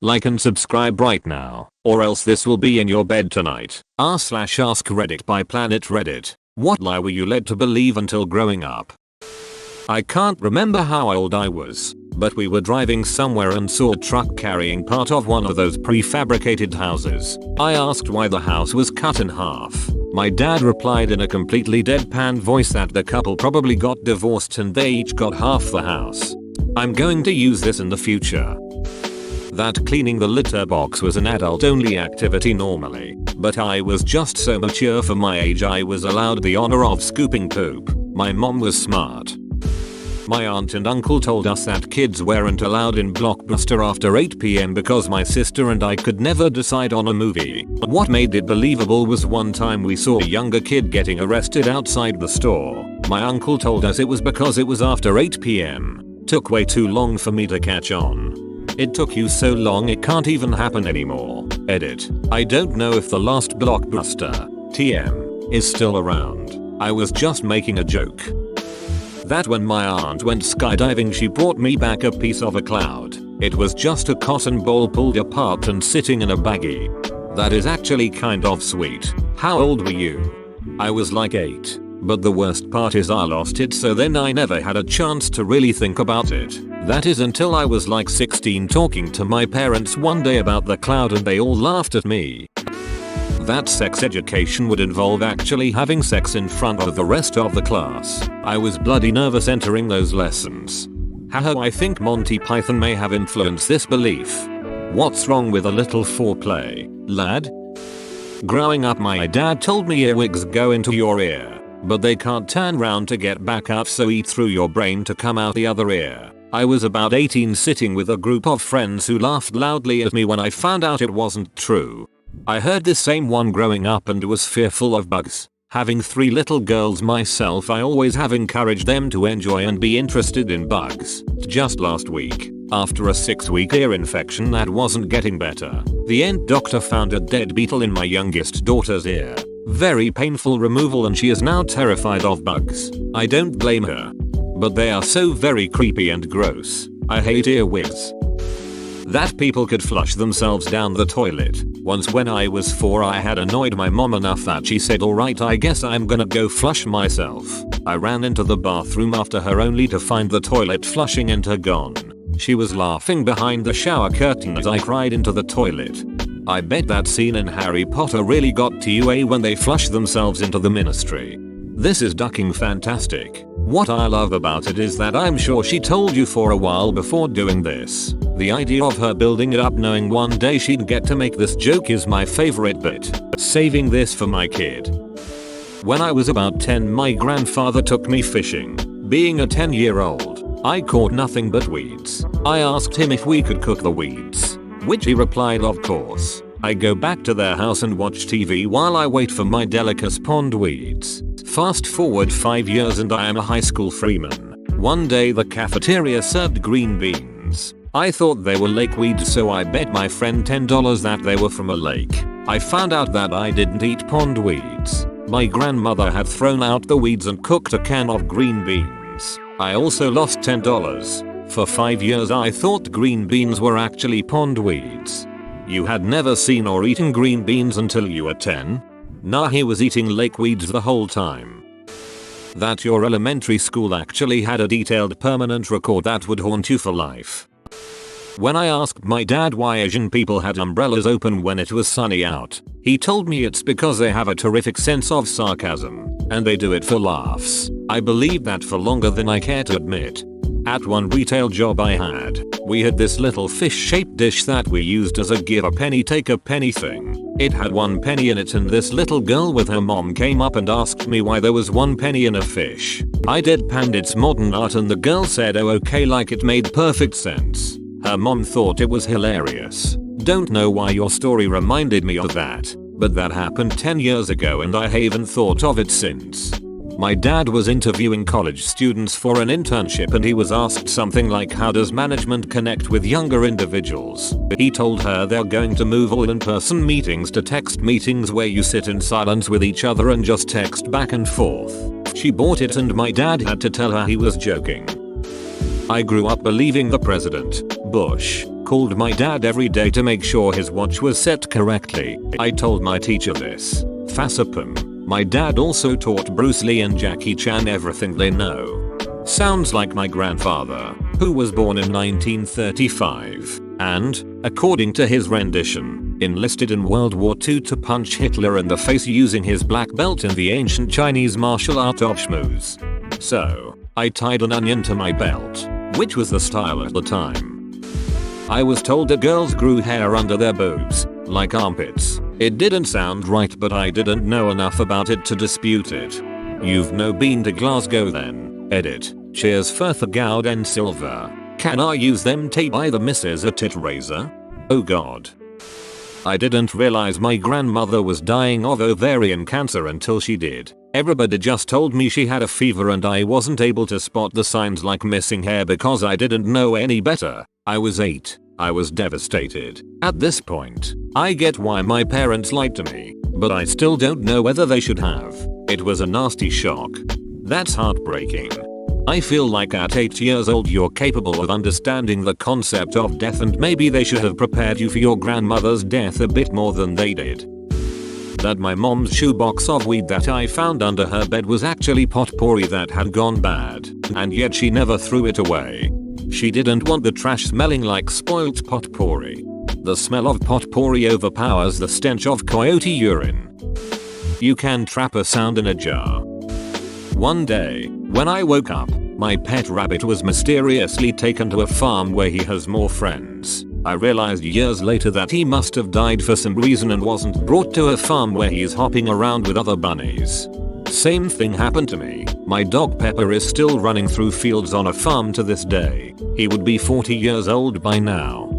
Like and subscribe right now, or else this will be in your bed tonight. r/AskReddit by Planet Reddit. What lie were you led to believe until growing up? I can't remember how old I was, but we were driving somewhere and saw a truck carrying part of one of those prefabricated houses. I asked why the house was cut in half. My dad replied in a completely deadpan voice that the couple probably got divorced and they each got half the house. I'm going to use this in the future. That cleaning the litter box was an adult-only activity normally, but I was just so mature for my age I was allowed the honor of scooping poop. My mom was smart. My aunt and uncle told us that kids weren't allowed in Blockbuster after 8 p.m. because my sister and I could never decide on a movie. What made it believable was one time we saw a younger kid getting arrested outside the store. My uncle told us it was because it was after 8 p.m. Took way too long for me to catch on. It took you so long it can't even happen anymore. Edit. I don't know if the last Blockbuster, TM, is still around. I was just making a joke. That when my aunt went skydiving she brought me back a piece of a cloud. It was just a cotton ball pulled apart and sitting in a baggie. That is actually kind of sweet. How old were you? I was like 8. But the worst part is I lost it, so then I never had a chance to really think about it. That is until I was like 16 talking to my parents one day about the cloud and they all laughed at me. That sex education would involve actually having sex in front of the rest of the class. I was bloody nervous entering those lessons. Haha, I think Monty Python may have influenced this belief. What's wrong with a little foreplay, lad? Growing up my dad told me earwigs go into your ear, but they can't turn round to get back out, so eat through your brain to come out the other ear. I was about 18 sitting with a group of friends who laughed loudly at me when I found out it wasn't true. I heard this same one growing up and was fearful of bugs. Having 3 little girls myself, I always have encouraged them to enjoy and be interested in bugs. Just last week, after a 6-week ear infection that wasn't getting better, the ant doctor found a dead beetle in my youngest daughter's ear. Very painful removal and she is now terrified of bugs. I don't blame her. But they are so very creepy and gross. I hate earwigs. That people could flush themselves down the toilet. Once when I was 4 I had annoyed my mom enough that she said, alright, I guess I'm gonna go flush myself. I ran into the bathroom after her only to find the toilet flushing and her gone. She was laughing behind the shower curtain as I cried into the toilet. I bet that scene in Harry Potter really got to you when they flush themselves into the ministry. This is ducking fantastic. What I love about it is that I'm sure she told you for a while before doing this. The idea of her building it up knowing one day she'd get to make this joke is my favorite bit. Saving this for my kid. When I was about 10 my grandfather took me fishing. Being a 10-year-old, I caught nothing but weeds. I asked him if we could cook the weeds, which he replied of course. I go back to their house and watch TV while I wait for my delicacy pond weeds. Fast forward 5 years and I am a high school freeman. One day the cafeteria served green beans. I thought they were lake weeds, so I bet my friend $10 that they were from a lake. I found out that I didn't eat pond weeds. My grandmother had thrown out the weeds and cooked a can of green beans. I also lost $10. For 5 years I thought green beans were actually pond weeds. You had never seen or eaten green beans until you were 10? Nah, he was eating lake weeds the whole time. That your elementary school actually had a detailed permanent record that would haunt you for life. When I asked my dad why Asian people had umbrellas open when it was sunny out, he told me it's because they have a terrific sense of sarcasm, and they do it for laughs. I believe that for longer than I care to admit. At one retail job I had, we had this little fish-shaped dish that we used as a give a penny take a penny thing. It had 1 penny in it and this little girl with her mom came up and asked me why there was 1 penny in a fish. I deadpanned its modern art and the girl said oh okay, like it made perfect sense. Her mom thought it was hilarious. Don't know why your story reminded me of that, but that happened 10 years ago and I haven't thought of it since. My dad was interviewing college students for an internship and he was asked something like, how does management connect with younger individuals? He told her they're going to move all in-person meetings to text meetings where you sit in silence with each other and just text back and forth. She bought it and my dad had to tell her he was joking. I grew up believing the president, Bush, Called my dad every day to make sure his watch was set correctly. I told my teacher this. Fasapum. My dad also taught Bruce Lee and Jackie Chan everything they know. Sounds like my grandfather, who was born in 1935, and, according to his rendition, enlisted in World War II to punch Hitler in the face using his black belt in the ancient Chinese martial art of schmooze. So, I tied an onion to my belt, which was the style at the time. I was told that girls grew hair under their boobs, like armpits. It didn't sound right, but I didn't know enough about it to dispute it. You've no been to Glasgow then. Edit. Cheers further goud and silver. Can I use them to buy the missus a tit razor? Oh god. I didn't realize my grandmother was dying of ovarian cancer until she did. Everybody just told me she had a fever and I wasn't able to spot the signs like missing hair because I didn't know any better. I was 8. I was devastated. At this point, I get why my parents lied to me, but I still don't know whether they should have. It was a nasty shock. That's heartbreaking. I feel like at 8 years old you're capable of understanding the concept of death, and maybe they should have prepared you for your grandmother's death a bit more than they did. That my mom's shoebox of weed that I found under her bed was actually potpourri that had gone bad, and yet she never threw it away. She didn't want the trash smelling like spoilt potpourri. The smell of potpourri overpowers the stench of coyote urine. You can trap a sound in a jar. One day, when I woke up, my pet rabbit was mysteriously taken to a farm where he has more friends. I realized years later that he must have died for some reason and wasn't brought to a farm where he's hopping around with other bunnies. Same thing happened to me. My dog Pepper is still running through fields on a farm to this day. He would be 40 years old by now.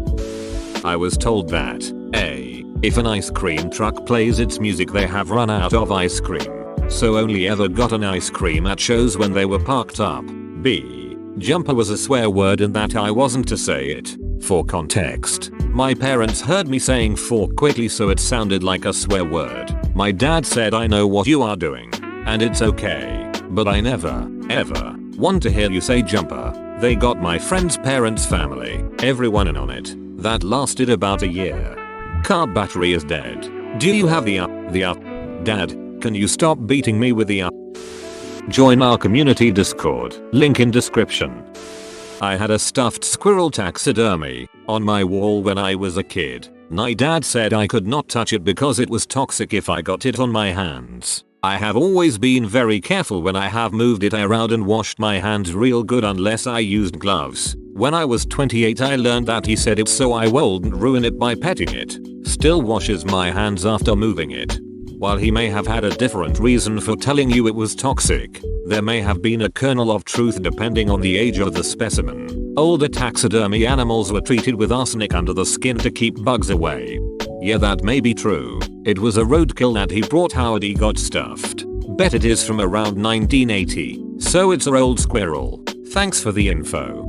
I was told that A. If an ice cream truck plays its music they have run out of ice cream, so only ever got an ice cream at shows when they were parked up. B. Jumper was a swear word and that I wasn't to say it. For context, my parents heard me saying fork quickly so it sounded like a swear word. My dad said I know what you are doing, and it's okay, but I never, ever want to hear you say jumper. They got my friend's parents' family, everyone in on it. That lasted about a year. Car battery is dead. Do you have the up? Dad, can you stop beating me with the up? Join our community Discord, link in description. I had a stuffed squirrel taxidermy on my wall when I was a kid. My dad said I could not touch it because it was toxic if I got it on my hands. I have always been very careful when I have moved it around and washed my hands real good unless I used gloves. When I was 28 I learned that he said it so I wouldn't ruin it by petting it. Still washes my hands after moving it. While he may have had a different reason for telling you it was toxic, there may have been a kernel of truth depending on the age of the specimen. Older taxidermy animals were treated with arsenic under the skin to keep bugs away. Yeah, that may be true. It was a roadkill that he brought Howard he got stuffed. Bet it is from around 1980, so it's a old squirrel. Thanks for the info.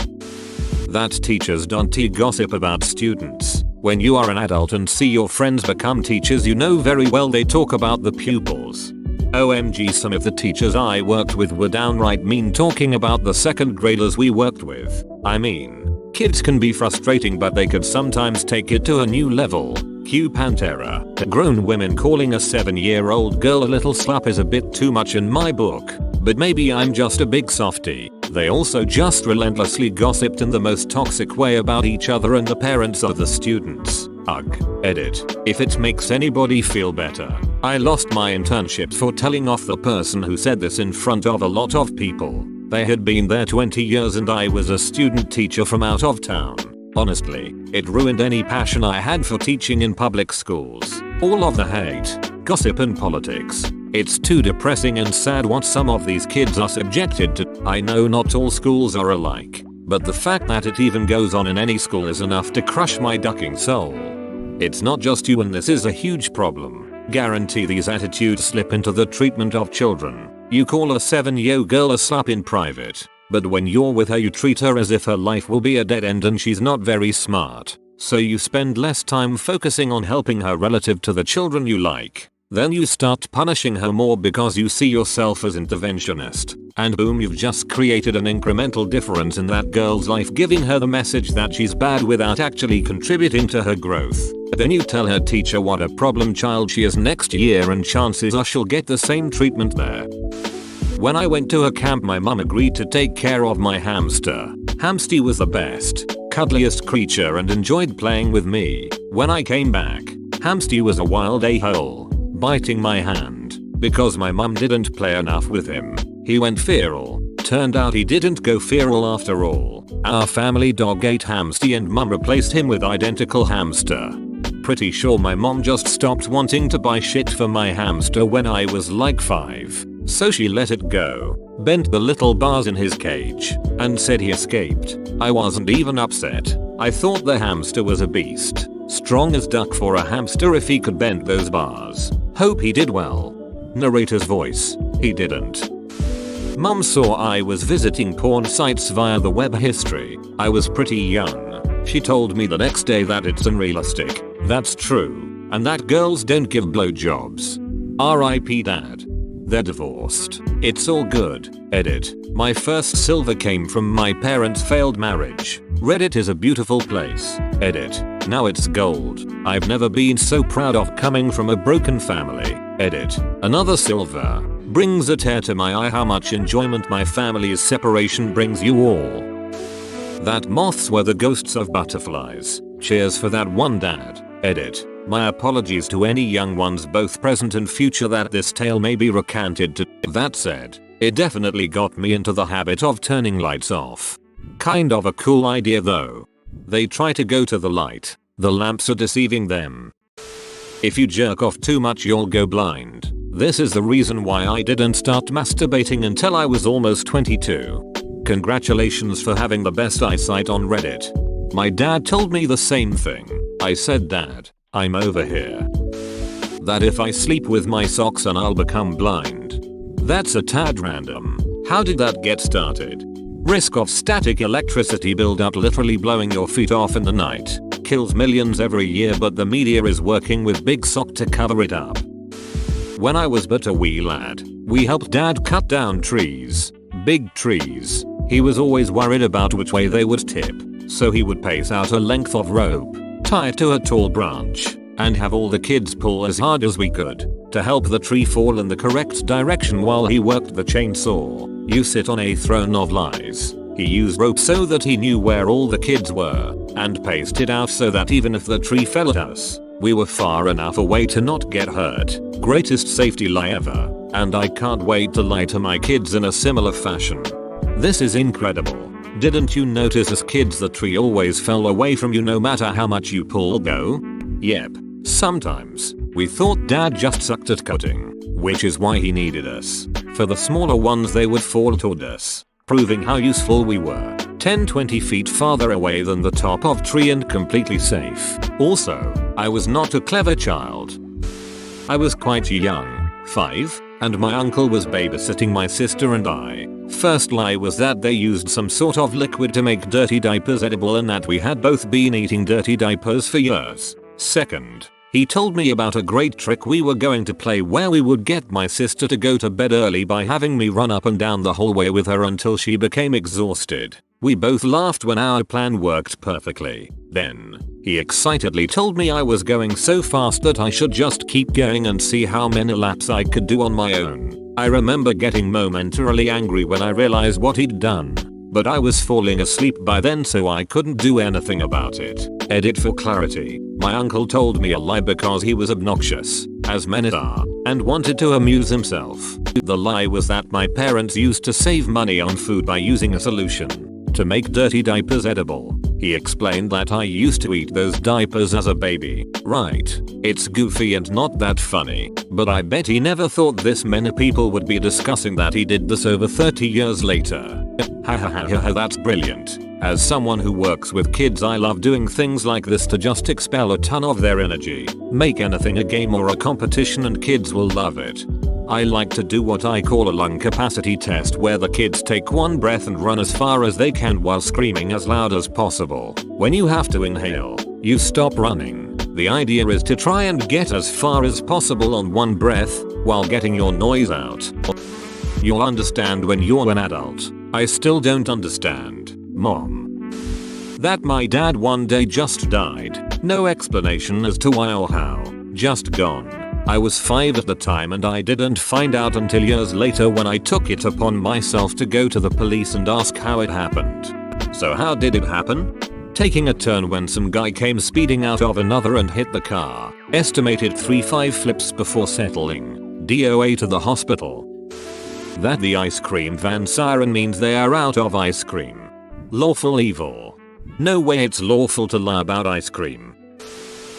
That teachers don't gossip about students. When you are an adult and see your friends become teachers you know very well they talk about the pupils. OMG, some of the teachers I worked with were downright mean talking about the second graders we worked with. I mean, kids can be frustrating but they could sometimes take it to a new level. Q Pantera. Grown women calling a 7-year-old girl a little slut is a bit too much in my book, but maybe I'm just a big softie. They also just relentlessly gossiped in the most toxic way about each other and the parents of the students. Ugh. Edit. If it makes anybody feel better, I lost my internship for telling off the person who said this in front of a lot of people. They had been there 20 years and I was a student teacher from out of town. Honestly, it ruined any passion I had for teaching in public schools. All of the hate, gossip and politics. It's too depressing and sad what some of these kids are subjected to. I know not all schools are alike, but the fact that it even goes on in any school is enough to crush my ducking soul. It's not just you and this is a huge problem. Guarantee these attitudes slip into the treatment of children. You call a 7-year-old girl a slut in private, but when you're with her you treat her as if her life will be a dead end and she's not very smart. So you spend less time focusing on helping her relative to the children you like. Then you start punishing her more because you see yourself as interventionist. And boom, you've just created an incremental difference in that girl's life, giving her the message that she's bad without actually contributing to her growth. Then you tell her teacher what a problem child she is next year, and chances are she'll get the same treatment there. When I went to a camp, my mum agreed to take care of my hamster. Hamsty was the best, cuddliest creature and enjoyed playing with me. When I came back, Hamsty was a wild a-hole, biting my hand. Because my mum didn't play enough with him, he went feral. Turned out he didn't go feral after all. Our family dog ate Hamsty and mum replaced him with identical hamster. Pretty sure my mom just stopped wanting to buy shit for my hamster when I was like 5. So she let it go, bent the little bars in his cage, and said he escaped. I wasn't even upset. I thought the hamster was a beast. Strong as duck for a hamster if he could bend those bars. Hope he did well. Narrator's voice. He didn't. Mum saw I was visiting porn sites via the web history. I was pretty young. She told me the next day that it's unrealistic. That's true. And that girls don't give blowjobs. R.I.P. Dad. They're divorced. It's all good. Edit. My first silver came from my parents' failed marriage. Reddit is a beautiful place. Edit. Now it's gold. I've never been so proud of coming from a broken family. Edit. Another silver. Brings a tear to my eye how much enjoyment my family's separation brings you all. That moths were the ghosts of butterflies. Cheers for that one, Dad. Edit. My apologies to any young ones both present and future that this tale may be recanted to. That said, it definitely got me into the habit of turning lights off. Kind of a cool idea though. They try to go to the light. The lamps are deceiving them. If you jerk off too much you'll go blind. This is the reason why I didn't start masturbating until I was almost 22. Congratulations for having the best eyesight on Reddit. My dad told me the same thing. I said, Dad, I'm over here. That if I sleep with my socks on I'll become blind. That's a tad random. How did that get started? Risk of static electricity buildup literally blowing your feet off in the night. Kills millions every year but the media is working with Big Sock to cover it up. When I was but a wee lad, we helped Dad cut down trees. Big trees. He was always worried about which way they would tip. So he would pace out a length of rope, tie it to a tall branch, and have all the kids pull as hard as we could to help the tree fall in the correct direction while he worked the chainsaw. You sit on a throne of lies. He used rope so that he knew where all the kids were, and paced it out so that even if the tree fell at us, we were far enough away to not get hurt. Greatest safety lie ever, and I can't wait to lie to my kids in a similar fashion. This is incredible. Didn't you notice as kids the tree always fell away from you no matter how much you pull go? Yep. Sometimes, we thought Dad just sucked at cutting, which is why he needed us. For the smaller ones they would fall toward us, proving how useful we were. 10-20 feet farther away than the top of tree and completely safe. Also, I was not a clever child. I was quite young, 5, and my uncle was babysitting my sister and I. First lie was that they used some sort of liquid to make dirty diapers edible and that we had both been eating dirty diapers for years. Second, he told me about a great trick we were going to play where we would get my sister to go to bed early by having me run up and down the hallway with her until she became exhausted. We both laughed when our plan worked perfectly. Then, he excitedly told me I was going so fast that I should just keep going and see how many laps I could do on my own. I remember getting momentarily angry when I realized what he'd done, but I was falling asleep by then so I couldn't do anything about it. Edit for clarity. My uncle told me a lie because he was obnoxious, as men are, and wanted to amuse himself. The lie was that my parents used to save money on food by using a solution to make dirty diapers edible. He explained that I used to eat those diapers as a baby. Right. It's goofy and not that funny, but I bet he never thought this many people would be discussing that he did this over 30 years later. Ha ha ha ha, that's brilliant. As someone who works with kids I love doing things like this to just expel a ton of their energy. Make anything a game or a competition and kids will love it. I like to do what I call a lung capacity test where the kids take one breath and run as far as they can while screaming as loud as possible. When you have to inhale, you stop running. The idea is to try and get as far as possible on one breath while getting your noise out. You'll understand when you're an adult. I still don't understand, Mom. That my dad one day just died. No explanation as to why or how. Just gone. I was 5 at the time and I didn't find out until years later when I took it upon myself to go to the police and ask how it happened. So how did it happen? Taking a turn when some guy came speeding out of another and hit the car. Estimated 3-5 flips before settling. DOA to the hospital. That the ice cream van siren means they are out of ice cream. Lawful evil. No way it's lawful to lie about ice cream.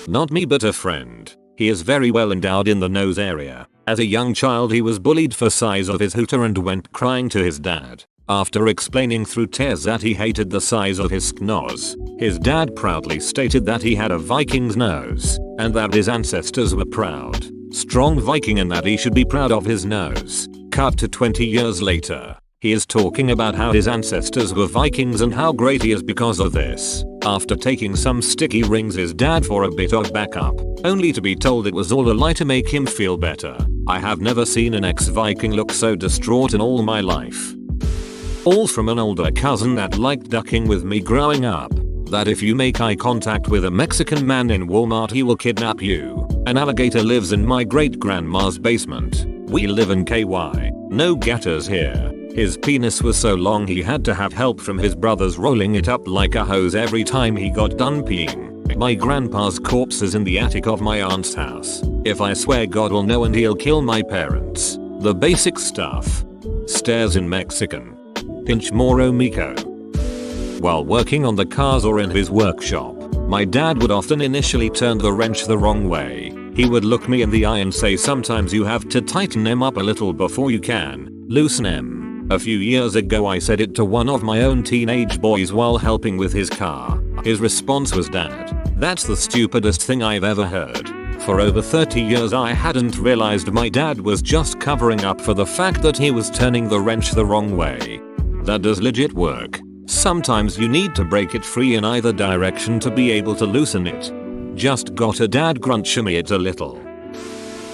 Not me but a friend. He is very well endowed in the nose area. As a young child he was bullied for size of his hooter and went crying to his dad. After explaining through tears that he hated the size of his schnoz, his dad proudly stated that he had a Viking's nose, and that his ancestors were proud. Strong Viking and that he should be proud of his nose. Cut to 20 years later. He is talking about how his ancestors were Vikings and how great he is because of this. After taking some sticky rings his dad for a bit of backup, only to be told it was all a lie to make him feel better. I have never seen an ex-Viking look so distraught in all my life. All from an older cousin that liked ducking with me growing up. That if you make eye contact with a Mexican man in Walmart he will kidnap you. An alligator lives in my great-grandma's basement. We live in KY. No gatters here. His penis was so long he had to have help from his brothers rolling it up like a hose every time he got done peeing. My grandpa's corpse is in the attic of my aunt's house. If I swear God will know and he'll kill my parents. The basic stuff. Stairs in Mexican. Pinch moro mico. While working on the cars or in his workshop, my dad would often initially turn the wrench the wrong way. He would look me in the eye and say sometimes you have to tighten them up a little before you can loosen them. A few years ago I said it to one of my own teenage boys while helping with his car. His response was, "Dad, that's the stupidest thing I've ever heard." For over 30 years I hadn't realized my dad was just covering up for the fact that he was turning the wrench the wrong way. That does legit work. Sometimes you need to break it free in either direction to be able to loosen it. Just got a dad grunt shimmy it a little.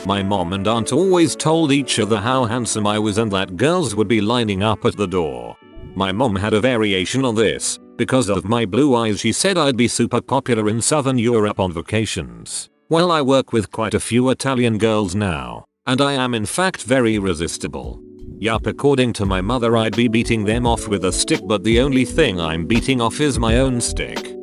My mom and aunt always told each other how handsome I was and that girls would be lining up at the door. My mom had a variation on this. Because of my blue eyes she said I'd be super popular in Southern Europe on vacations. Well, I work with quite a few Italian girls now, and I am in fact very irresistible. Yup, according to my mother I'd be beating them off with a stick, but the only thing I'm beating off is my own stick.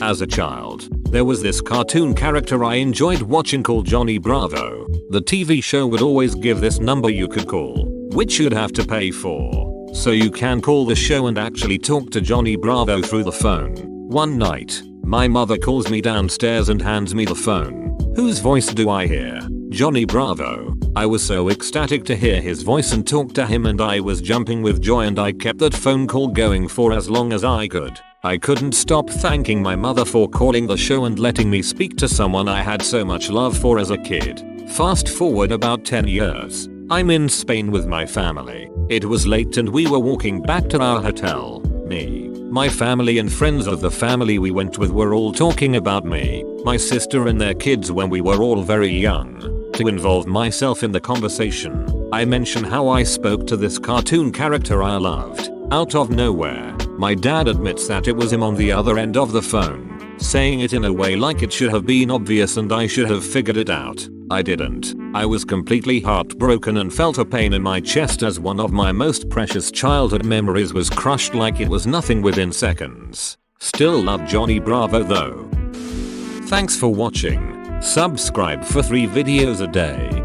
As a child, there was this cartoon character I enjoyed watching called Johnny Bravo. The TV show would always give this number you could call, which you'd have to pay for. So you can call the show and actually talk to Johnny Bravo through the phone. One night, my mother calls me downstairs and hands me the phone. Whose voice do I hear? Johnny Bravo. I was so ecstatic to hear his voice and talk to him, and I was jumping with joy, and I kept that phone call going for as long as I could. I couldn't stop thanking my mother for calling the show and letting me speak to someone I had so much love for as a kid. Fast forward about 10 years. I'm in Spain with my family. It was late and we were walking back to our hotel. Me, my family and friends of the family we went with were all talking about me, my sister and their kids when we were all very young. To involve myself in the conversation, I mentioned how I spoke to this cartoon character I loved. Out of nowhere, my dad admits that it was him on the other end of the phone, saying it in a way like it should have been obvious and I should have figured it out. I didn't. I was completely heartbroken and felt a pain in my chest as one of my most precious childhood memories was crushed like it was nothing within seconds. Still love Johnny Bravo though. Thanks for watching. Subscribe for 3 videos a day.